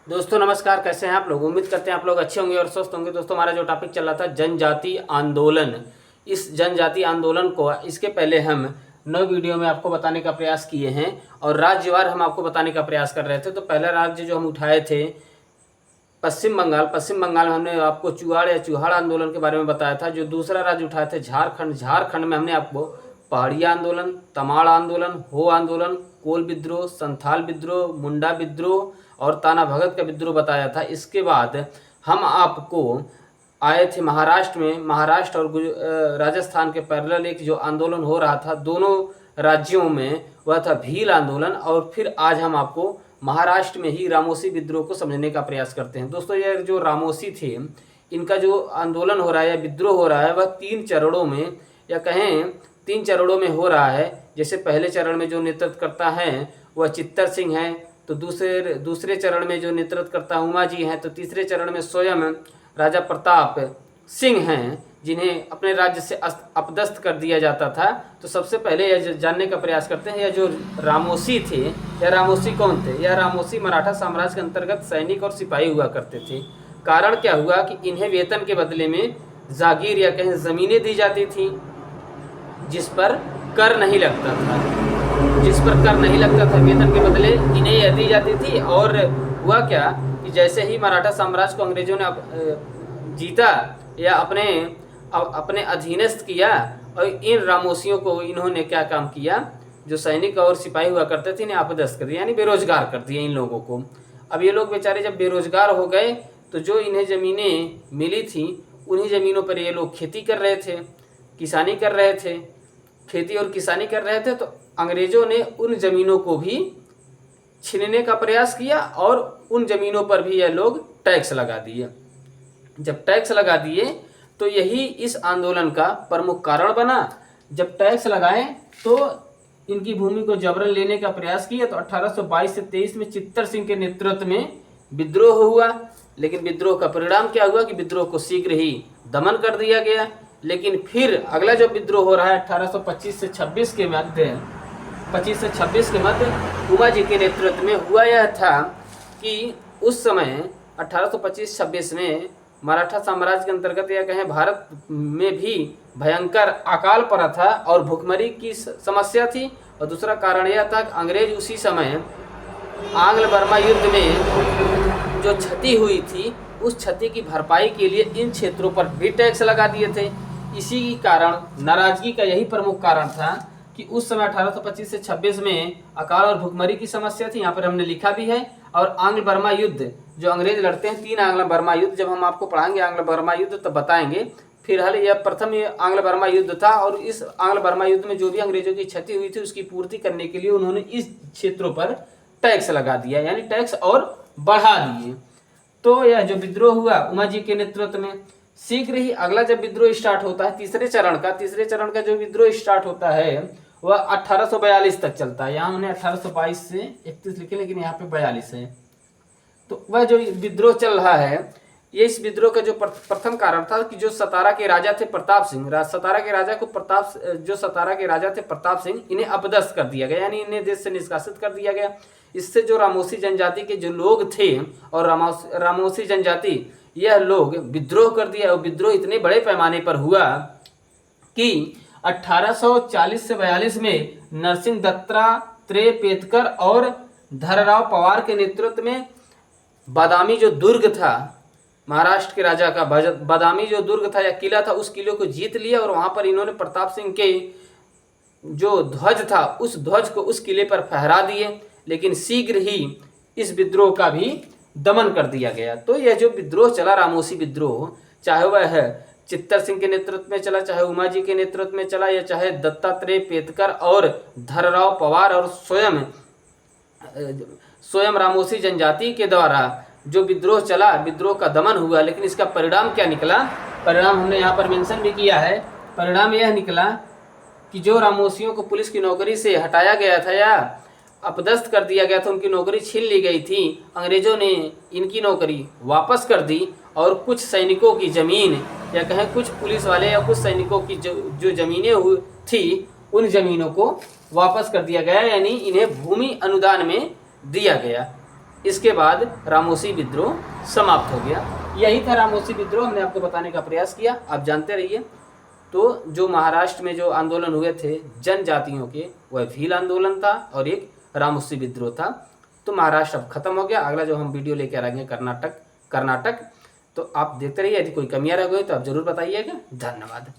दोस्तों नमस्कार, कैसे हैं आप लोग। उम्मीद करते हैं आप लोग अच्छे होंगे और स्वस्थ होंगे। दोस्तों हमारा जो टॉपिक चल रहा था जनजाति आंदोलन, इस जनजाति आंदोलन को इसके पहले हम 9 वीडियो में आपको बताने का प्रयास किए हैं और राज्यवार हम आपको बताने का प्रयास कर रहे थे। तो पहला राज्य जो हम उठाए थे पश्चिम बंगाल। पश्चिम बंगाल में हमने आपको चुआड़ या चुहाड़ आंदोलन के बारे में बताया था। जो दूसरा राज्य उठाए थे झारखंड। झारखंड में हमने आपको पहाड़िया आंदोलन, तमाड़ आंदोलन, हो आंदोलन, कोल विद्रोह, संथाल विद्रोह, मुंडा विद्रोह और ताना भगत का विद्रोह बताया था। इसके बाद हम आपको आए थे महाराष्ट्र में। महाराष्ट्र और राजस्थान के पैरेलल एक जो आंदोलन हो रहा था दोनों राज्यों में, वह था भील आंदोलन। और फिर आज हम आपको महाराष्ट्र में ही रामोसी विद्रोह को समझने का प्रयास करते हैं। दोस्तों ये जो रामोसी थे, इनका जो आंदोलन हो रहा है या विद्रोह हो रहा है, वह 3 चरणों में या कहें 3 चरणों में हो रहा है। जैसे पहले चरण में जो नेतृत्व करता है वह चित्तर सिंह है, तो दूसरे चरण में जो नेतृत्व करता उमा जी हैं, तो तीसरे चरण में स्वयं राजा प्रताप सिंह हैं, जिन्हें अपने राज्य से अपदस्थ कर दिया जाता था। तो सबसे पहले यह जानने का प्रयास करते हैं, यह जो रामोसी थे, यह रामोसी कौन थे। यह रामोसी मराठा साम्राज्य के अंतर्गत सैनिक और सिपाही हुआ करते थे। कारण क्या हुआ कि इन्हें वेतन के बदले में जागीर या कहें ज़मीनें दी जाती थी, जिस पर कर नहीं लगता था। वेतन के बदले इन्हें यह दी जाती थी। और हुआ क्या कि जैसे ही मराठा साम्राज्य को अंग्रेजों ने जीता या अपने अधीनस्थ किया, और इन रामोसियों को इन्होंने क्या काम किया, जो सैनिक और सिपाही हुआ करते थे इन्हें अपदस्थ कर दिया, यानी बेरोजगार कर दिया इन लोगों को। अब ये लोग बेचारे जब बेरोजगार हो गए तो जो इन्हें ज़मीनें मिली थी उन्हीं ज़मीनों पर ये लोग खेती कर रहे थे, किसानी कर रहे थे। खेती और किसानी कर रहे थे तो अंग्रेज़ों ने उन ज़मीनों को भी छीनने का प्रयास किया और उन ज़मीनों पर भी ये लोग टैक्स लगा दिए। जब टैक्स लगा दिए तो यही इस आंदोलन का प्रमुख कारण बना। जब टैक्स लगाए तो इनकी भूमि को जबरन लेने का प्रयास किया। तो 1822 से 23 में चित्तर सिंह के नेतृत्व में विद्रोह हुआ। लेकिन विद्रोह का परिणाम क्या हुआ कि विद्रोह को शीघ्र ही दमन कर दिया गया। लेकिन फिर अगला जो विद्रोह हो रहा है 1825 से 26 के मध्य 25 से 26 के मध्य उमा जी के नेतृत्व में हुआ। यह था कि उस समय 1825-26 में मराठा साम्राज्य के अंतर्गत या कहें भारत में भी भयंकर अकाल पड़ा था और भूखमरी की समस्या थी। और दूसरा कारण यह था कि अंग्रेज उसी समय आंग्ल बर्मा युद्ध में जो क्षति हुई थी उस क्षति की भरपाई के लिए इन क्षेत्रों पर भी टैक्स लगा दिए थे। इसी कारण नाराजगी का यही प्रमुख कारण था कि उस समय 1825 से 26 में अकाल और भूखमरी की समस्या थी। यहाँ पर हमने लिखा भी है। और आंग्ल बर्मा युद्ध जो अंग्रेज लड़ते हैं, 3 आंग्ल बर्मा युद्ध, जब हम आपको पढ़ाएंगे आंग्ल बर्मा युद्ध तब बताएंगे। फिलहाल यह प्रथम आंग्ल बर्मा युद्ध था और इस आंग्ल बर्मा युद्ध में जो भी अंग्रेजों की क्षति हुई थी उसकी पूर्ति करने के लिए उन्होंने इस क्षेत्रों पर टैक्स लगा दिया, यानी टैक्स और बढ़ा दिए। तो यह जो विद्रोह हुआ उमा जी के नेतृत्व में, शीघ्र ही अगला जब विद्रोह स्टार्ट होता है तीसरे चरण का जो विद्रोह स्टार्ट होता है वह 1842 तक चलता है। यहाँ हमने 1822 से 31 लिखे, लेकिन यहाँ पे 42 है। तो वह जो विद्रोह चल रहा है, ये इस विद्रोह का जो प्रथम कारण था कि जो सतारा के राजा थे प्रताप सिंह, सतारा के राजा थे प्रताप सिंह, इन्हें अपदस्थ कर दिया गया, यानी इन्हें देश से निष्कासित कर दिया गया। इससे जो रामोसी जनजाति के जो लोग थे और रामोसी जनजाति, यह लोग विद्रोह कर दिया। और विद्रोह इतने बड़े पैमाने पर हुआ कि 1840 से 42 में नरसिंह दत्तात्रेय पेतकर और धरराव पवार के नेतृत्व में बादामी जो दुर्ग था, महाराष्ट्र के राजा का बादामी जो दुर्ग था या किला था, उस किले को जीत लिया। और वहाँ पर इन्होंने प्रताप सिंह के जो ध्वज था उस ध्वज को उस किले पर फहरा दिए। लेकिन शीघ्र ही इस विद्रोह का भी दमन कर दिया गया। तो यह जो विद्रोह चला रामोसी विद्रोह, चाहे वह है चित्तर सिंह के नेतृत्व में चला, चाहे उमा जी के नेतृत्व में चला, या चाहे दत्तात्रेय पेतकर और धरराव पवार और स्वयं रामोसी जनजाति के द्वारा जो विद्रोह चला, विद्रोह का दमन हुआ। लेकिन इसका परिणाम क्या निकला, परिणाम हमने यहाँ पर मेंशन भी किया है। परिणाम यह निकला कि जो रामोसियों को पुलिस की नौकरी से हटाया गया था या अपदस्थ कर दिया गया था, उनकी नौकरी छीन ली गई थी, अंग्रेजों ने इनकी नौकरी वापस कर दी। और कुछ सैनिकों की ज़मीन या कहें कुछ पुलिस वाले या कुछ सैनिकों की जो ज़मीनें थी उन ज़मीनों को वापस कर दिया गया, यानी इन्हें भूमि अनुदान में दिया गया। इसके बाद रामोसी विद्रोह समाप्त हो गया। यही था रामोसी विद्रोह, हमने आपको बताने का प्रयास किया, आप जानते रहिए। तो जो महाराष्ट्र में जो आंदोलन हुए थे जनजातियों के, वह भील आंदोलन था और एक रामोसी विद्रोह था। तो महाराष्ट्र अब खत्म हो गया। अगला जो हम वीडियो लेकर आएंगे कर्नाटक। तो आप देखते रहिए, यदि कोई कमियां रह गई तो आप जरूर बताइएगा। धन्यवाद।